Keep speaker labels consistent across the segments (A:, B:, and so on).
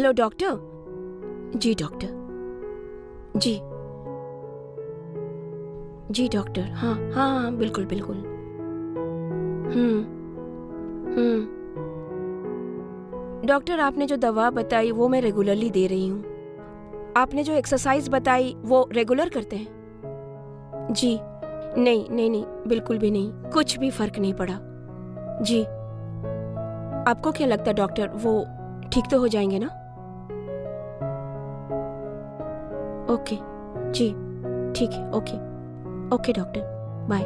A: Hello doctor. जी doctor. जी जी डॉक्टर। हाँ हाँ हाँ, बिल्कुल बिल्कुल। डॉक्टर, आपने जो दवा बताई वो मैं रेगुलरली दे रही हूँ। आपने जो एक्सरसाइज बताई वो रेगुलर करते हैं? जी नहीं नहीं नहीं, बिल्कुल भी नहीं, कुछ भी फर्क नहीं पड़ा। जी, आपको क्या लगता है डॉक्टर, वो ठीक तो हो जाएंगे ना? ओके जी, ठीक है। Okay okay doctor, bye.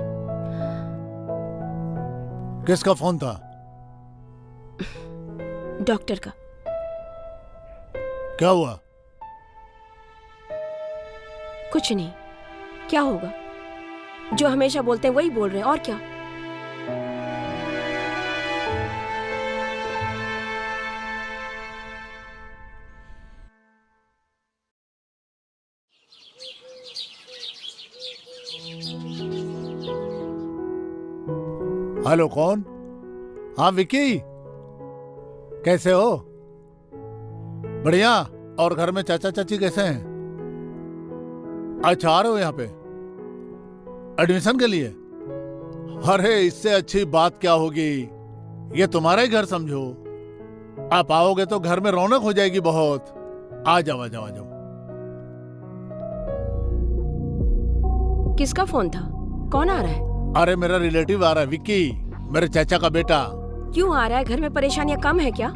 B: किसका फोन था?
A: डॉक्टर का।
B: क्या हुआ?
A: कुछ नहीं, क्या होगा? जो हमेशा बोलते हैं वही बोल रहे हैं, और क्या।
B: हेलो, कौन? हाँ विकी, कैसे हो? बढ़िया। और घर में चाचा चाची कैसे हैं? अच्छा, आ रहे हो यहाँ पे एडमिशन के लिए? अरे इससे अच्छी बात क्या होगी, ये तुम्हारा ही घर समझो। आप आओगे तो घर में रौनक हो जाएगी बहुत। आ जाओ आ जाओ आ जाओ।
A: किसका फोन था? कौन आ रहा है?
B: अरे मेरा रिलेटिव आ रहा है, विक्की, मेरे चाचा का बेटा।
A: क्यों आ रहा है? घर में परेशानियां कम है क्या?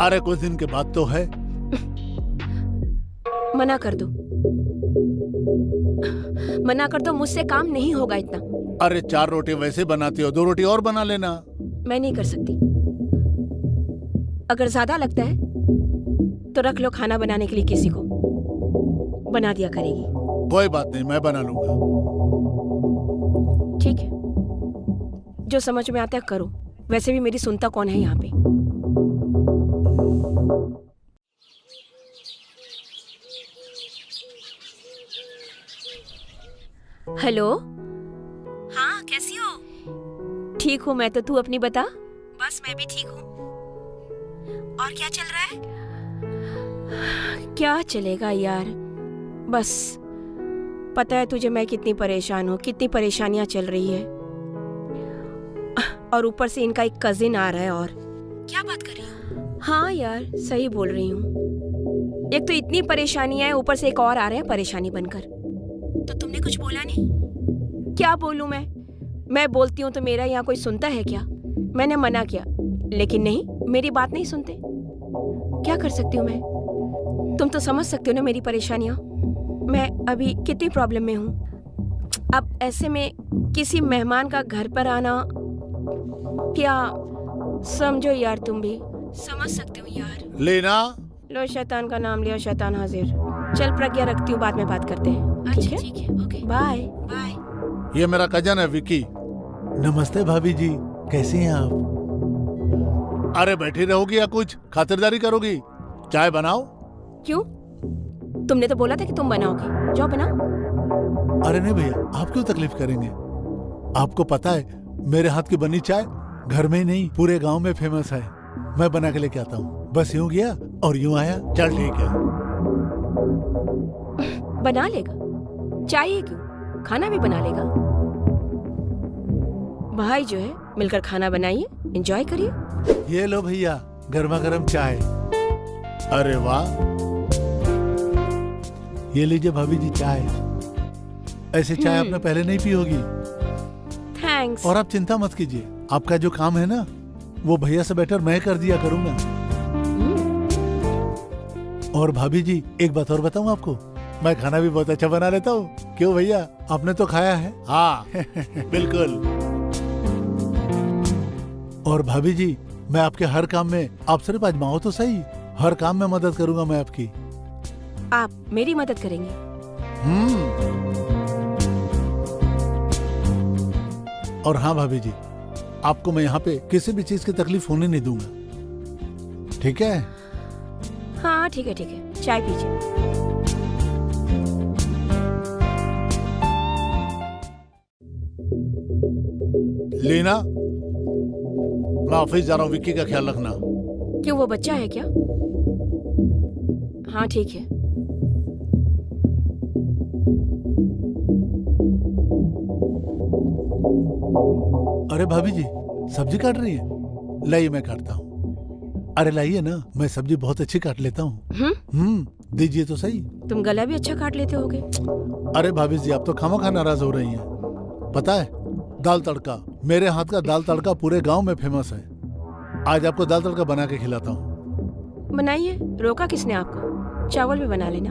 B: अरे कुछ दिन के बाद तो है।
A: मना कर दो, मना कर दो, मुझसे काम नहीं होगा इतना।
B: अरे 4 रोटी वैसे बनाती हो, 2 रोटी और बना लेना।
A: मैं नहीं कर सकती। अगर ज्यादा लगता है तो रख लो खाना बनाने के लिए किसी को, बना दिया करेगी।
B: कोई बात नहीं, मैं बना लूंगा।
A: ठीक है, जो समझ में आता है करो। वैसे भी मेरी सुनता कौन है यहाँ पे। हेलो। हाँ, कैसी हो? ठीक हूँ मैं तो, तू अपनी बता। बस मैं भी ठीक हूँ। और क्या चल रहा है? क्या चलेगा यार, बस पता है तुझे मैं कितनी परेशान हूँ, कितनी परेशानियां चल रही है। और ऊपर से इनका एक कजिन आ रहा है। और क्या बात कर रही हो? हाँ यार, सही बोल रही हूँ। एक तो इतनी परेशानियां है, ऊपर से एक और आ रहे हैं परेशानी बनकर। तो तुमने कुछ बोला नहीं? क्या बोलूं मैं बोलती हूँ तो मेरा यहाँ कोई सुनता है क्या? मैंने मना किया, लेकिन नहीं, मेरी बात नहीं सुनते। क्या कर सकती हूँ मैं? तुम तो समझ सकते हो ना मेरी परेशानियां। मैं अभी कितनी प्रॉब्लम में हूँ। अब ऐसे में किसी मेहमान का घर पर आना, क्या समझो यार, तुम भी समझ सकते हो यार।
B: लेना।
A: लो शैतान का नाम लिया, शैतान हाजिर। चल प्रज्ञा, रखती हूँ, बाद में बात करते हैं। ठीक है ठीक है, ओके बाय बाय।
B: ये मेरा कजन है विकी।
C: नमस्ते भाभी जी, कैसी हैं आप?
B: अरे बैठी रहोगी या कुछ खातिरदारी करोगी? चाय बनाओ।
A: क्यों? तुमने तो बोला था कि तुम बनाओगे, जाओ बनाओ।
C: अरे नहीं भैया, आप क्यों तकलीफ करेंगे? आपको पता है मेरे हाथ की बनी चाय घर में ही नहीं पूरे गांव में फेमस है। मैं बना के लेके आता हूँ। बस यूं गया और यूं आया।
B: चल ठीक है।
A: बना लेगा, चाहिए क्यों, खाना भी बना लेगा। भाई जो है मिलकर खाना बनाइए, एंजॉय करिए।
C: ये लो भैया, गर्मा गर्म चाय।
B: अरे वाह,
C: ये लीजिए भाभी जी चाय। ऐसे चाय आपने पहले नहीं पी होगी।
A: थैंक्स।
C: और आप चिंता मत कीजिए, आपका जो काम है ना वो भैया से बेटर मैं कर दिया करूंगा। और भाभी जी एक बात और बताऊं आपको, मैं खाना भी बहुत अच्छा बना लेता हूँ। क्यों भैया, आपने तो खाया है?
B: हाँ बिल्कुल।
C: और भाभी जी मैं आपके हर काम में, आप सिर्फ आजमाओ तो सही, हर काम में मदद करूंगा मैं आपकी।
A: आप मेरी मदद करेंगे?
C: और हाँ भाभी जी, आपको मैं यहाँ पे किसी भी चीज की तकलीफ होने नहीं दूंगा, ठीक है?
A: हाँ ठीक है ठीक है, चाय पीजिए।
B: लीना, मैं ऑफिस जा रहा हूँ, विक्की का ख्याल रखना।
A: क्यों, वो बच्चा है क्या? हाँ ठीक है।
C: अरे भाभी जी, सब्जी काट रही है? लाइए मैं काटता हूँ। अरे लाइए ना, मैं सब्जी बहुत अच्छी काट लेता हूँ। दीजिए तो सही।
A: तुम गला भी अच्छा काट लेते होगे।
C: अरे भाभी जी, आप तो खामोखा नाराज हो रही हैं। पता है, दाल तड़का, मेरे हाथ का दाल तड़का पूरे गांव में फेमस है। आज आपको दाल तड़का बना के खिलाता हूँ।
A: बनाइए, रोका किसने आपको? चावल भी बना लेना।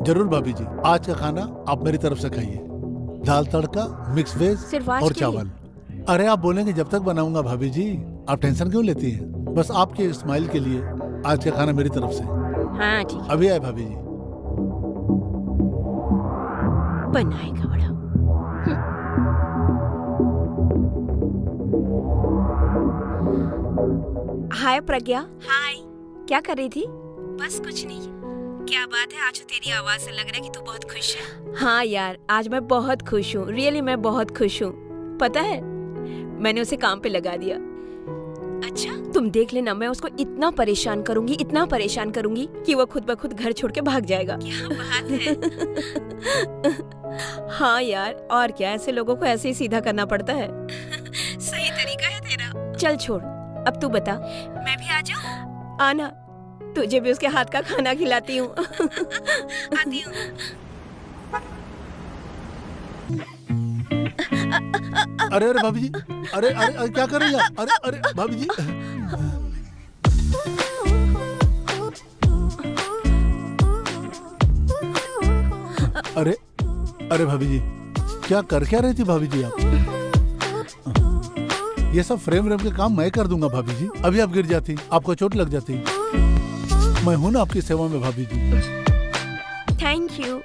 C: जरूर भाभी जी, आज का खाना आप मेरी तरफ से खाइए। दाल तड़का, मिक्स वेज
A: सिर्फ आज
C: और
A: के लिए?
C: चावल। अरे आप बोलेंगे जब तक बनाऊंगा भाभी जी, आप टेंशन क्यों लेती हैं? बस आपके स्माइल के लिए आज का खाना मेरी तरफ से।
A: हाँ ठीक है,
C: अभी आए भाभी जी।
A: बनाएगा बड़ा। हाय प्रज्ञा। हाय, क्या कर रही थी? बस कुछ नहीं। क्या बात है, आज तो तेरी आवाज से लग रहा है कि तू बहुत खुश है। हाँ यार, आज मैं बहुत खुश हूँ। रियली मैं बहुत खुश हूँ। पता है, मैंने उसे काम पे लगा दिया। अच्छा? तुम देख लेना, मैं उसको इतना परेशान करूंगी कि वो खुद ब खुद घर छोड़ के भाग जाएगा। क्या बात है। हाँ यार, और क्या, ऐसे लोगों को ऐसे ही सीधा करना पड़ता है। सही तरीका है तेरा। चल छोड़, अब तू बता। मैं भी आ जाऊं? आना, तुझे भी उसके हाथ का खाना खिलाती हूँ। आती हूँ।
C: अरे अरे भाभी जी, अरे अरे, अरे क्या कर रही हैं? अरे अरे भाभी जी। अरे अरे भाभी जी, क्या रही थी भाभी जी आप? ये सब फ्रेम के काम मैं कर दूंगा भाभी जी। अभी आप गिर जाती, आपको चोट लग जाती। मैं हूं ना आपकी सेवा में भाभी जी।
A: Thank you.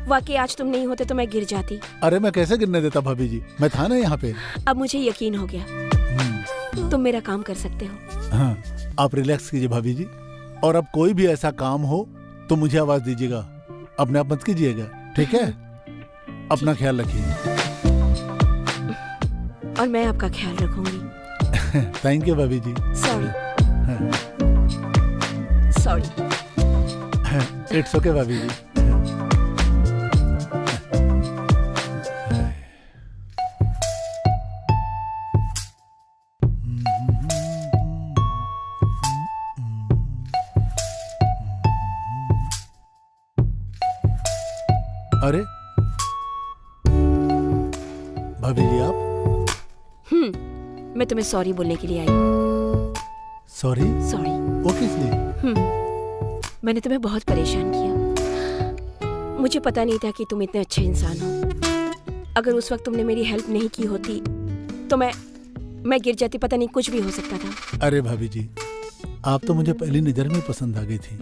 A: वाकई आज तुम नहीं होते तो मैं गिर जाती।
C: अरे मैं कैसे गिरने देता भाभी जी, मैं था ना यहाँ पे।
A: अब मुझे यकीन हो गया, तुम मेरा काम कर सकते हो।
C: हाँ, आप रिलैक्स कीजिए भाभी जी। और अब कोई भी ऐसा काम हो तो मुझे आवाज दीजिएगा, अपने आप मत कीजिएगा, ठीक है? अपना ख्याल रखिए।
A: और मैं आपका ख्याल रखूंगी।
C: थैंक यू भाभी जी।
A: सॉरी।
C: इट्स ओके भाभी जी। अरे भाभी जी, आप?
A: मैं तुम्हें सॉरी बोलने के लिए आई हूँ।
C: सॉरी?
A: सॉरी।
C: वो किस लिए?
A: मैंने तुम्हें बहुत परेशान किया। मुझे पता नहीं था कि तुम इतने अच्छे इंसान हो। अगर उस वक्त तुमने मेरी हेल्प नहीं की होती तो मैं गिर जाती, पता नहीं कुछ भी हो सकता था।
C: अरे भाभी जी, आप तो मुझे पहली नजर में पसंद आ गई थी,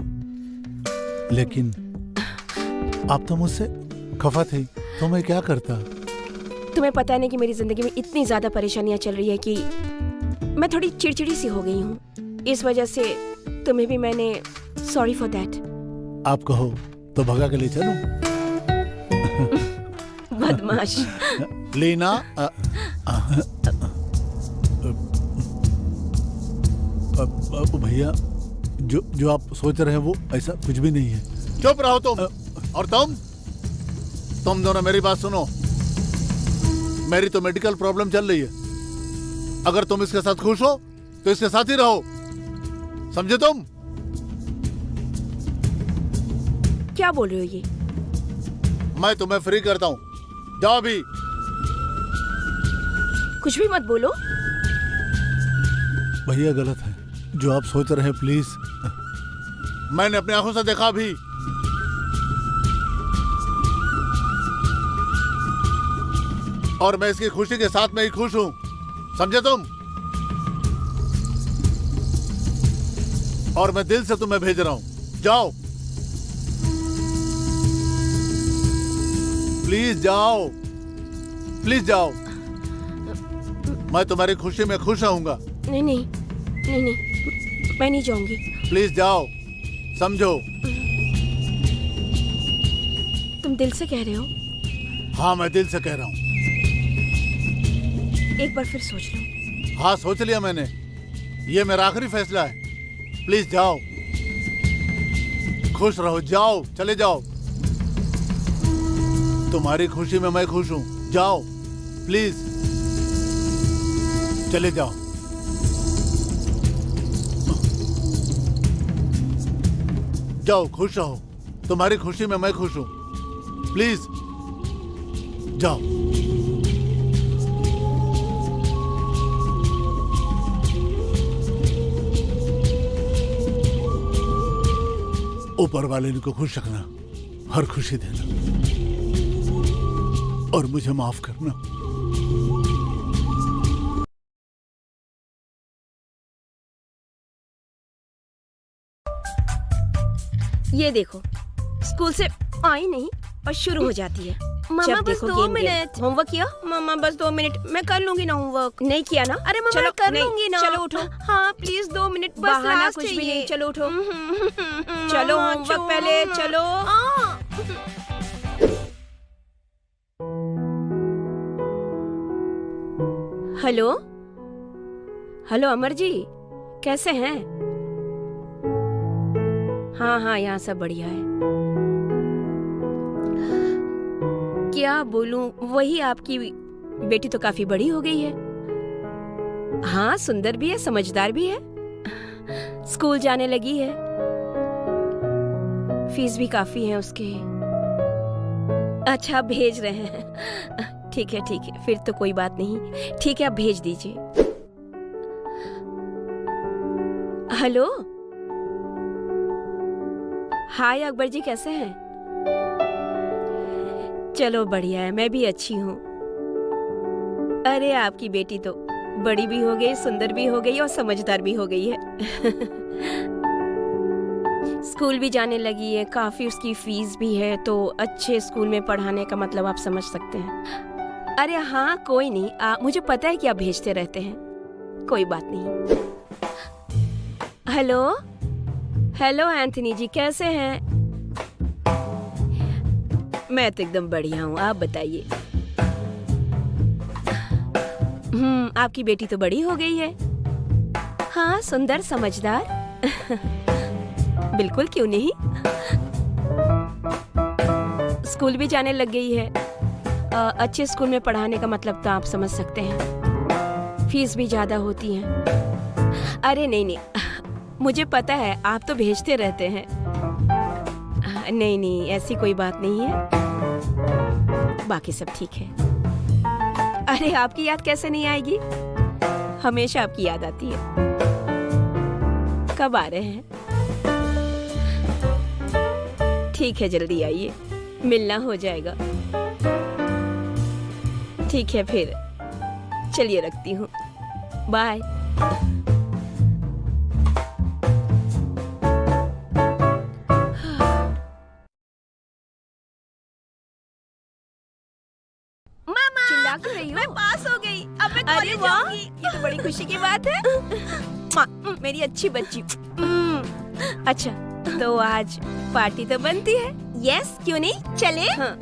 C: लेकिन आप तो मुझसे खफा थी, तो मैं क्या करता?
A: तुम्हें पता नहीं कि मेरी जिंदगी में इतनी ज्यादा परेशानियां चल रही है कि मैं थोड़ी चिड़चिड़ी सी हो गई हूँ। इस वजह से तुम्हें भी मैंने सॉरी फॉर दैट।
C: आप कहो तो भगा के ले चलूं?
A: बदमाश।
C: लीना, भैया, जो आप सोच रहे हैं वो ऐसा कुछ भी नहीं है।
B: चुप रहो तुम। और तुम दोनों मेरी बात सुनो। मेरी तो मेडिकल प्रॉब्लम चल रही है। अगर तुम इसके साथ खुश हो तो इसके साथ ही रहो, समझे तुम?
A: क्या बोल रहे हो ये?
B: मैं तुम्हें फ्री करता हूँ, जाओ अभी।
A: कुछ भी मत बोलो।
C: भैया गलत है जो आप सोच रहे हैं, प्लीज।
B: मैंने अपनी आंखों से देखा भी। और मैं इसकी खुशी के साथ में ही खुश हूं, समझे तुम? और मैं दिल से तुम्हें भेज रहा हूं, जाओ प्लीज, जाओ प्लीज जाओ। मैं तुम्हारी खुशी में खुश रहूंगा।
A: नहीं नहीं नहीं नहीं, मैं नहीं जाऊंगी।
B: प्लीज जाओ, समझो।
A: तुम दिल से कह रहे हो?
B: हाँ, मैं दिल से कह रहा हूं।
A: एक बार फिर सोच लो।
B: हाँ, सोच लिया मैंने। ये मेरा आखिरी फैसला है। प्लीज जाओ, खुश रहो, जाओ, चले जाओ। तुम्हारी खुशी में मैं खुश हूं। जाओ प्लीज, चले जाओ। जाओ, खुश रहो। तुम्हारी खुशी में मैं खुश हूं। प्लीज जाओ। ऊपर वाले को खुश रखना, हर खुशी देना और मुझे माफ करना।
A: ये देखो, स्कूल से आई नहीं और शुरू हो जाती है।
D: मामा
A: जब
D: बस
A: देखो
D: 2
A: गेम,
D: मिनट।
A: होमवर्क किया?
D: मामा बस 2 मिनट, मैं कर लूंगी ना होमवर्क।
A: नहीं किया ना?
D: अरे मामा
A: चलो,
D: मैं कर
A: नहीं,
D: लूंगी ना।
A: चलो उठो।
D: हाँ प्लीज 2 मिनट बस।
A: बहाना
D: लास्ट
A: कुछ
D: है
A: भी
D: ये।
A: नहीं, चलो उठो।
D: चलो
A: चलो होमवर्क पहले, चलो। हेलो हेलो अमर जी, कैसे हैं? हाँ हाँ, यहाँ सब बढ़िया है। क्या बोलूं, वही आपकी बेटी तो काफी बड़ी हो गई है। हाँ, सुंदर भी है, समझदार भी है, स्कूल जाने लगी है, फीस भी काफी है उसके। अच्छा, भेज रहे हैं। ठीक है ठीक है, फिर तो कोई बात नहीं। ठीक है, आप भेज दीजिए। हेलो, हाय अकबर जी, कैसे हैं? चलो बढ़िया है, मैं भी अच्छी हूँ। अरे आपकी बेटी तो बड़ी भी हो गई, सुंदर भी हो गई और समझदार भी हो गई है। स्कूल भी जाने लगी है, काफी उसकी फीस भी है, तो अच्छे स्कूल में पढ़ाने का मतलब आप समझ सकते हैं। अरे हाँ, कोई नहीं, मुझे पता है कि आप भेजते रहते हैं, कोई बात नहीं। हेलो हेलो एंथनी जी, कैसे हैं? मैं तो एकदम बढ़िया हूँ, आप बताइए। आपकी बेटी तो बड़ी हो गई है। हाँ, सुंदर, समझदार। बिल्कुल, क्यों नहीं। स्कूल भी जाने लग गई है। अच्छे स्कूल में पढ़ाने का मतलब तो आप समझ सकते हैं, फीस भी ज्यादा होती है। अरे नहीं नहीं, मुझे पता है, आप तो भेजते रहते हैं। नहीं नहीं, ऐसी कोई बात नहीं है, बाकी सब ठीक है। अरे आपकी याद कैसे नहीं आएगी, हमेशा आपकी याद आती है। कब आ रहे हैं? ठीक है, जल्दी आइए, मिलना हो जाएगा। ठीक है फिर, चलिए रखती हूँ, बाय।
D: मामा
A: चिल्ला क्यों रही हो?
D: मैं पास हो गई, अब मैं
A: अरे
D: कॉलेज
A: वाह,
D: जाऊंगी।
A: ये तो बड़ी खुशी की बात है। मेरी अच्छी बच्ची। अच्छा, तो आज पार्टी तो बनती है।
D: यस, क्यों नहीं, चले।
A: हाँ।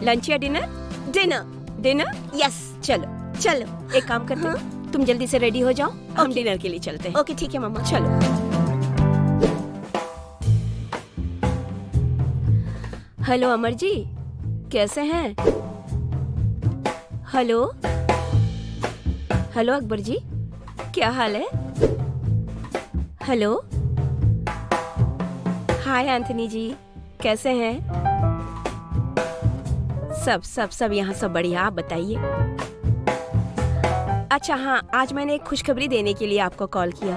A: लंच या डिनर?
D: डिनर।
A: डिनर?
D: यस,
A: चलो
D: चलो।
A: एक काम करते हैं, तुम जल्दी से रेडी हो जाओ, हम डिनर के लिए चलते हैं।
D: ओके ठीक है मामा।
A: चलो। हेलो अमर जी, कैसे हैं? हेलो हेलो अकबर जी, क्या हाल है? हेलो, हाय एंथनी जी, कैसे हैं? सब यहाँ सब बढ़िया, आप बताइए। अच्छा हाँ, आज मैंने एक खुशखबरी देने के लिए आपको कॉल किया।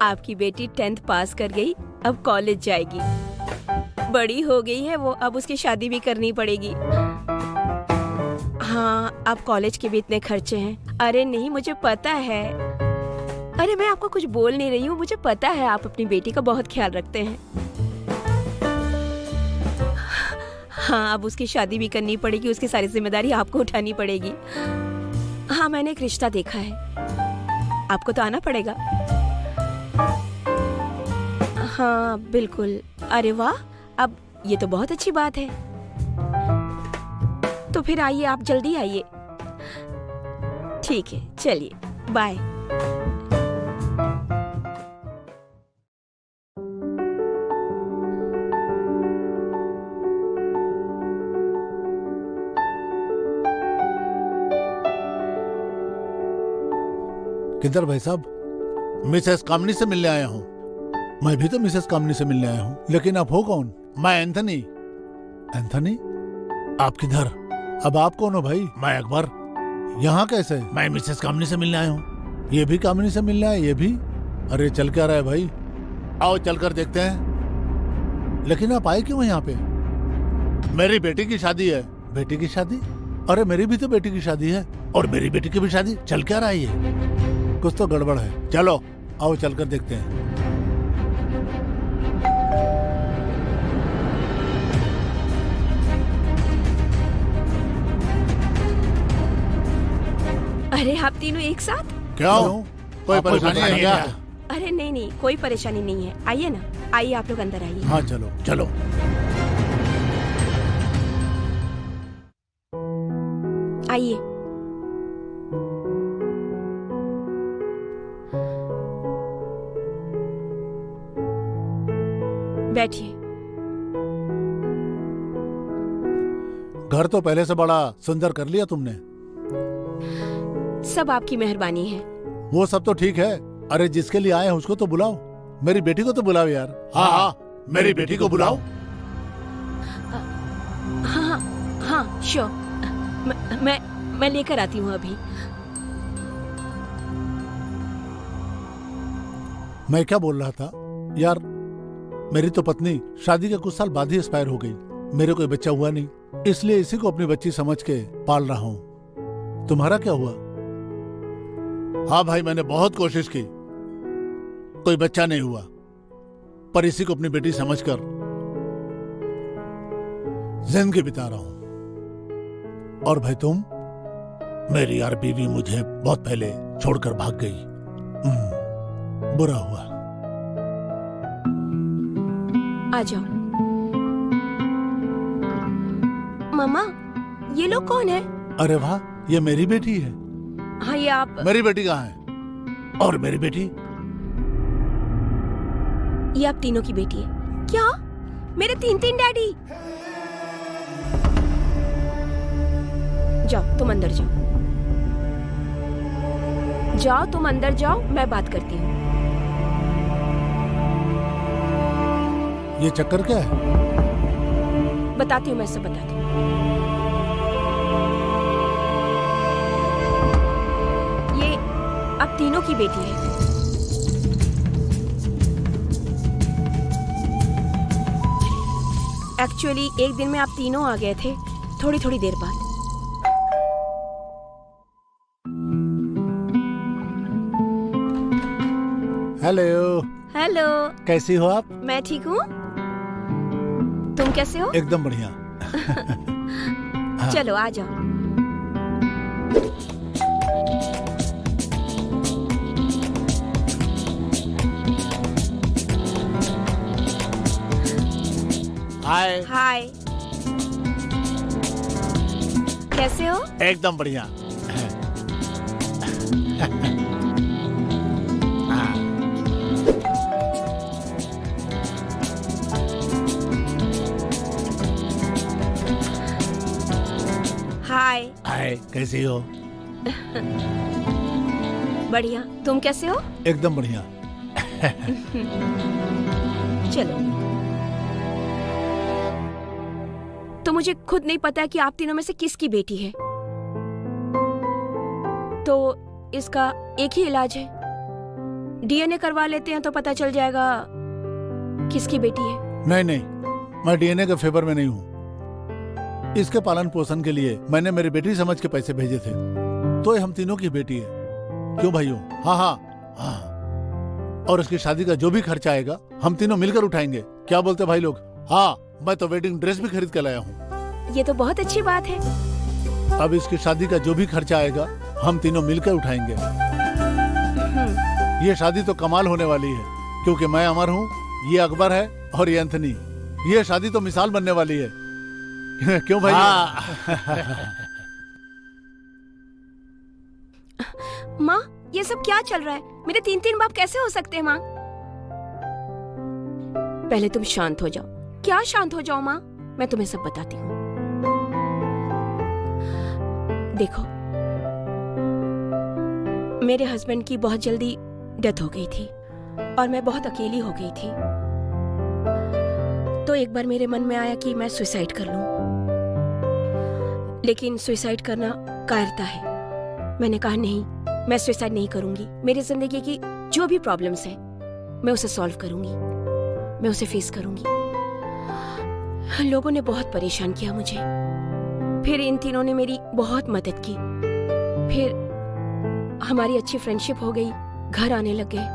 A: आपकी बेटी 10th पास कर गई, अब कॉलेज जाएगी, बड़ी हो गई है वो, अब उसकी शादी भी करनी पड़ेगी। हाँ, अब कॉलेज के भी इतने खर्चे हैं। अरे नहीं, मुझे पता है। अरे मैं आपको कुछ बोल नहीं रही हूँ, मुझे पता है आप अपनी बेटी का बहुत ख्याल रखते हैं। हाँ, अब उसकी शादी भी करनी पड़ेगी, उसकी सारी जिम्मेदारी आपको उठानी पड़ेगी। हाँ, मैंने एक रिश्ता देखा है, आपको तो आना पड़ेगा। हाँ बिल्कुल। अरे वाह, अब ये तो बहुत अच्छी बात है। तो फिर आइए, आप जल्दी आइए। ठीक है, चलिए, बाय।
C: किधर भाई साहब?
B: मिसेस कामनी से मिलने आया हूँ।
C: मैं भी तो मिसेस कामनी से मिलने आया हूँ, लेकिन आप हो कौन?
B: मैं एंथनी।
C: एंथनी? आप किधर? अब आप कौन हो भाई?
B: मैं अकबर।
C: यहाँ कैसे?
B: मैं मिसेस कामनी से मिलने आया हूँ।
C: ये भी कामनी से मिलने आया, ये भी? अरे चल क्या रहा है भाई?
B: आओ चलकर देखते हैं।
C: लेकिन आप आए क्यों यहाँ पे?
B: मेरी बेटी की शादी है।
C: बेटी की शादी? अरे मेरी भी तो बेटी की शादी है।
B: और मेरी बेटी की भी शादी।
C: चल क्या रहा है ये? कुछ तो गड़बड़ है।
B: चलो
C: आओ चलकर देखते हैं।
A: अरे आप तीनों एक साथ?
B: क्यों? कोई
C: आपको
B: परेशानी है क्या?
A: अरे नहीं नहीं, कोई परेशानी नहीं है। आइए ना, आइए आप लोग अंदर आइए।
C: हाँ चलो।
B: चलो।
A: आइए। बैठिए।
C: घर तो पहले से बड़ा सुंदर कर लिया तुमने।
A: सब आपकी मेहरबानी है।
C: वो सब तो ठीक है। अरे जिसके लिए आए हैं उसको तो बुलाओ। मेरी बेटी को तो बुलाओ यार।
B: हाँ हाँ, मेरी बेटी को बुलाओ।
A: हाँ हाँ श्योर। मैं लेकर आती हूँ अभी।
C: मैं क्या बोल रहा था यार, मेरी तो पत्नी शादी के कुछ साल बाद ही एक्सपायर हो गई। मेरे कोई बच्चा हुआ नहीं, इसलिए इसी को अपनी बच्ची समझ के पाल रहा हूँ। तुम्हारा क्या हुआ?
B: हाँ भाई, मैंने बहुत कोशिश की, कोई बच्चा नहीं हुआ, पर इसी को अपनी बेटी समझकर जिंदगी बिता रहा हूं।
C: और भाई तुम?
B: मेरी यार बीवी मुझे बहुत पहले छोड़कर भाग गई।
C: बुरा हुआ।
A: आ जाओ। मामा, ये लोग कौन है?
C: अरे वाह, ये मेरी बेटी है।
A: हाँ, ये आप?
B: मेरी बेटी कहाँ है? और मेरी बेटी?
A: ये आप तीनों की बेटी है क्या? मेरे तीन तीन डैडी। जाओ तुम अंदर जाओ। जाओ तुम अंदर जाओ, मैं बात करती हूँ।
C: ये चक्कर क्या है?
A: बताती हूँ, मैं सब बताती हूँ। ये आप तीनों की बेटी है। एक्चुअली एक दिन में आप तीनों आ गए थे, थोड़ी थोड़ी देर बाद।
C: हेलो।
A: हेलो।
C: कैसी हो आप?
A: मैं ठीक हूँ, तुम कैसे हो?
C: एकदम बढ़िया।
A: चलो आ जाओ।
B: हाय।
A: हाय, कैसे हो?
B: एकदम बढ़िया।
A: हाय।
B: हाय, कैसी हो?
A: बढ़िया, तुम कैसे हो?
C: एकदम बढ़िया।
A: चलो। तो मुझे खुद नहीं पता कि आप तीनों में से किसकी बेटी है, तो इसका एक ही इलाज है, डीएनए करवा लेते हैं तो पता चल जाएगा किसकी बेटी है।
C: नहीं नहीं, मैं डीएनए के फेवर में नहीं हूँ। इसके पालन पोषण के लिए मैंने मेरी बेटी समझ के पैसे भेजे थे, तो ये हम तीनों की बेटी है। क्यों भाइयों?
B: हाँ हाँ
C: हाँ। और उसकी शादी का जो भी खर्चा आएगा हम तीनों मिलकर उठाएंगे। क्या बोलते भाई लोग?
B: हाँ, मैं तो वेडिंग ड्रेस भी खरीद के लाया हूँ।
A: ये तो बहुत अच्छी बात है।
C: अब इसकी शादी का जो भी खर्चा आएगा हम तीनों मिलकर उठाएंगे। ये शादी तो कमाल होने वाली है, क्योंकि मैं अमर हूँ, ये अकबर है और ये एंथनी। ये शादी तो मिसाल बनने वाली है। क्यों भाई?
B: हाँ।
A: माँ, ये सब क्या चल रहा है? मेरे 3 बाप कैसे हो सकते हैं माँ? पहले तुम शांत हो जाओ। क्या शांत हो जाओ माँ? मैं तुम्हें सब बताती हूँ। देखो, मेरे हस्बैंड की बहुत जल्दी डेथ हो गई थी और मैं बहुत अकेली हो गई थी। तो एक बार मेरे मन में आया कि मैं सुसाइड कर लूं, लेकिन सुसाइड करना कायरता है। मैंने कहा नहीं, मैं सुसाइड नहीं करूंगी। मेरी जिंदगी की जो भी प्रॉब्लम्स हैं मैं उसे सॉल्व करूंगी, मैं उसे फेस करूंगी। लोगों ने बहुत परेशान किया मुझे, फिर इन तीनों ने मेरी बहुत मदद की। फिर हमारी अच्छी फ्रेंडशिप हो गई, घर आने लग गए।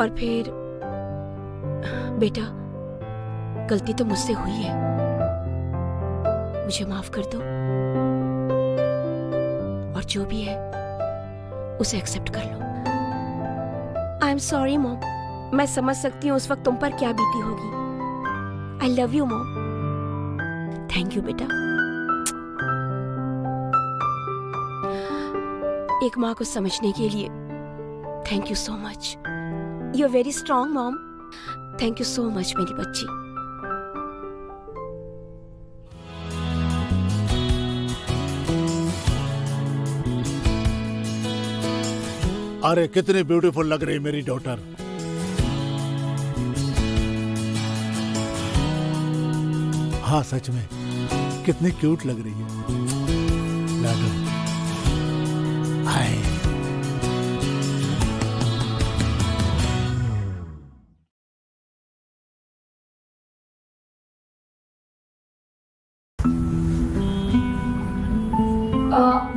A: और फिर बेटा, गलती तो मुझसे हुई है, मुझे माफ कर दो और जो भी है उसे एक्सेप्ट कर लो। आई एम सॉरी मॉम, मैं समझ सकती हूँ उस वक्त तुम पर क्या बीती होगी। I love you mom. Thank you बेटा। एक माँ को समझने के लिए thank you so much. You are very strong mom. Thank you so much मेरी बच्ची।
B: अरे कितनी ब्यूटीफुल लग रही मेरी डॉटर। हाँ सच में कितनी क्यूट लग रही है। लाडो, हाय।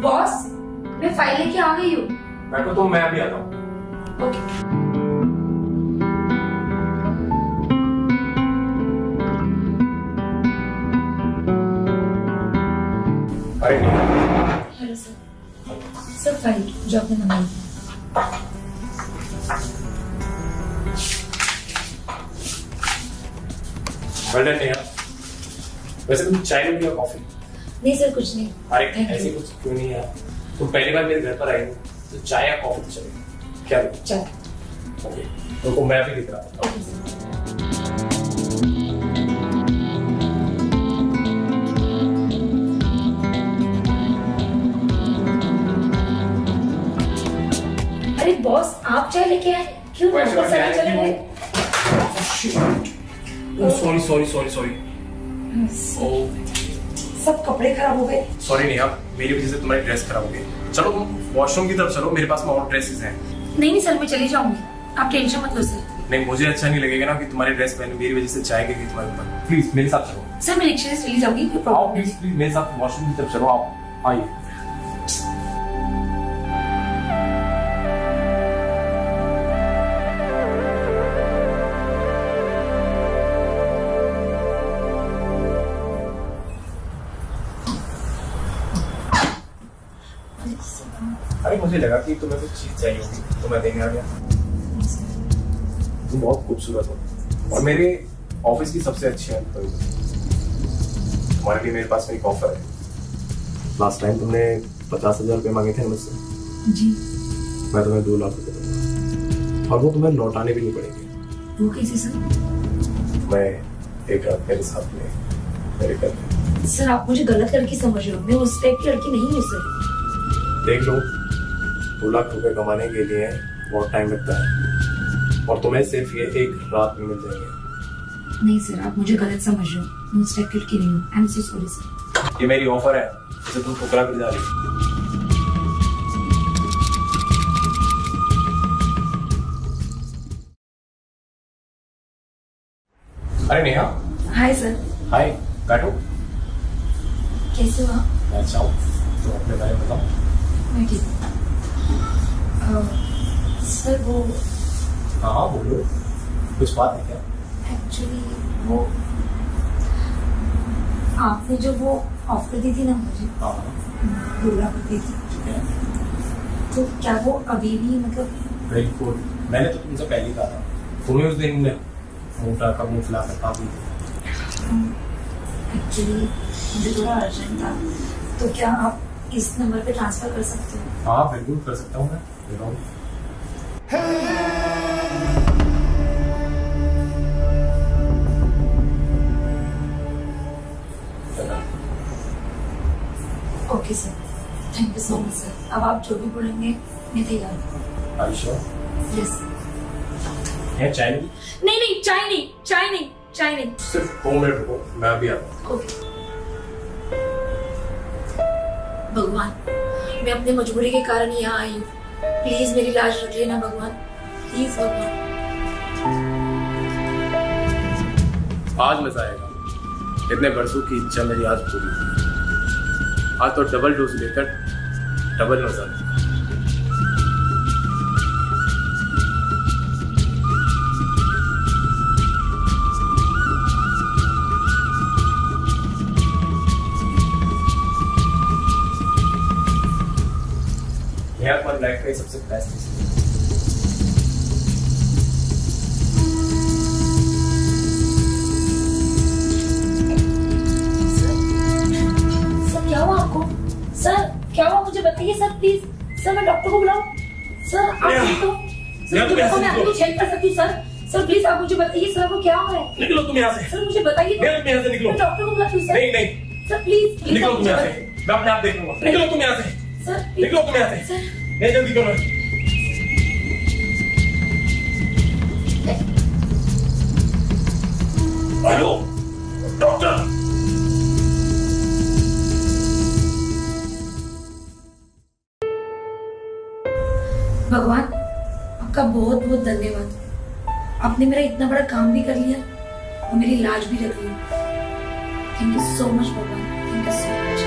E: बॉस, मैं फाइल लेके आ गई हूँ।
F: बैठो तो मैं अभी आता हूँ।
E: ओके।
F: अरे नहीं,
E: हेलो सर। सर फाइल जो आपने मंगाई।
F: Well done Neha. वैसे तुम चाय लोगी या कॉफी?
E: नहीं सर, कुछ नहीं।
F: अरे
E: Thank you.
F: ऐसी कुछ क्यों नहीं यार, तुम पहली बार मेरे घर पर आई हो तो चाय या कॉफी तो चलेगी। क्या लोगी?
E: चाय।
F: ओके, तो मैं अभी दिख रहा हूँ।
E: Okay sir. अरे बॉस, आप चाय लेके आए, क्यों वापस आना चले गए?
F: सॉरी।
E: सब कपड़े खराब हो गए।
F: सॉरी नेहा, मेरी वजह से तुम्हारी ड्रेस खराब हो गई। चलो तुम वॉशरूम की तरफ चलो, मेरे पास में और ड्रेसेस हैं।
E: नहीं सर, मैं चली जाऊंगी, आप टेंशन मत लो सर।
F: नहीं, मुझे अच्छा नहीं लगेगा ना कि तुम्हारी ड्रेस पहने मेरी वजह से चाय गिरी तुम्हारे ऊपर। प्लीज मेरे साथ चलो।
E: सर मैं रिक्शे से चली जाऊंगी, कोई
F: आओ
E: प्रॉब्लम
F: प्लीज
E: नहीं।
F: मेरे साथ वॉशरूम की तरफ चलो। आओ, आइए। अरे मुझे लगा कि तुम्हें कुछ चीज चाहिए होगी तो मैं देने आ गया। तुम बहुत खूबसूरत हो और मेरे ऑफिस की सबसे अच्छी एम्प्लॉई हो। तुम्हारे लिए मेरे पास में एक ऑफर है। लास्ट टाइम तुमने 50,000 रुपये मांगे थे मुझसे।
E: जी।
F: मैं तुम्हें 2 लाख रुपये दूंगा और वो तुम्हें लौटाने भी नहीं पड़ेंगे।
E: वो कैसे सर?
F: मैं एक रात मेरे साथ में मेरे घर में।
E: सर आप मुझे गलत लड़की समझ रहे हो, मैं उस टाइप की लड़की नहीं हूँ सर।
F: देख लो, 2 लाख रुपए कमाने के लिए बहुत टाइम लगता है और तुम्हें सिर्फ ये एक रात में मिल जाएंगे।
E: नहीं सर, आप मुझे गलत समझ रहे हो, मैं उस टाइप की लड़की नहीं हूँ। I am so sorry sir.
F: ये मेरी ऑफर है, इसे तुम ठुकरा कर जा रही हो। अरे नेहा।
E: Hi sir.
F: हाय, बैठो।
E: कैसे हो आप?
F: मैं अच्छा हूँ, तुम अपने बारे में बताओ।
E: मैं ठीक हूँ। सर वो
F: हाँ बोलो, कुछ बात है क्या?
E: एक्चुअली वो आपने जो वो ऑफर दी थी ना मुझे,
F: हाँ
E: 2 लाख रुपए की,
F: ठीक है।
E: तो क्या वो अभी भी मतलब?
F: Very good. मैंने तो तुमसे पहले ही कहा था, तुम्हें उस दिन मोटा का मुंह फुला कर काफी।
E: एक्चुअली मुझे थोड़ा अर्जेंट था, तो क्या आप इस नंबर पे ट्रांसफर कर सकते हो?
F: हाँ बिल्कुल कर सकता हूँ मैं, बताओ।
E: Okay sir, thank you so much sir. अब आप जो भी बोलेंगे मैं तैयार हूँ।
F: Are you sure?
E: यस।
F: यहाँ चाय नहीं?
E: नहीं नहीं, चाय नहीं, चाय नहीं, चाय नहीं।
F: सिर्फ 2 मिनट रुको, मैं अभी आता हूँ।
E: ओके। भगवान, मैं अपनी मजबूरी के कारण यहाँ आई हूँ, प्लीज मेरी लाज रख लेना भगवान, प्लीज भगवान।
F: आज मजा आएगा, इतने बरसों की इच्छा मेरी आज पूरी हुई। आज तो डबल डोज लेकर डबल मजा आएगा। यह हमारी लाइफ का सबसे बेस्ट डिसीजन।
E: सर क्या हुआ आपको? सर क्या हुआ मुझे बताइए सर, प्लीज। सर मैं डॉक्टर को बुलाऊं? सर आप ठीक हो? सर देखो मैं आपकी कुछ हेल्प कर सकती हूँ सर। सर प्लीज आप मुझे बताइए सर आपको क्या हुआ है?
F: निकलो तुम यहाँ से।
E: सर मुझे बताइए तो।
F: निकलो यहाँ से, निकलो।
E: मैं डॉक्टर को बुलाती हूँ सर।
F: नहीं नहीं,
E: सर प्लीज
F: निकलो तुम यहाँ से, मैं अपने आप देख लूंगा। निकलो तुम यहाँ से,
E: सर
F: निकलो तुम यहाँ से।
E: सर
F: नहीं जल्दी करो। Hello doctor.
E: भगवान आपका बहुत बहुत धन्यवाद, आपने मेरा इतना बड़ा काम भी कर लिया और मेरी लाज भी रख ली। थैंक यू सो मच भगवान, थैंक यू सो मच।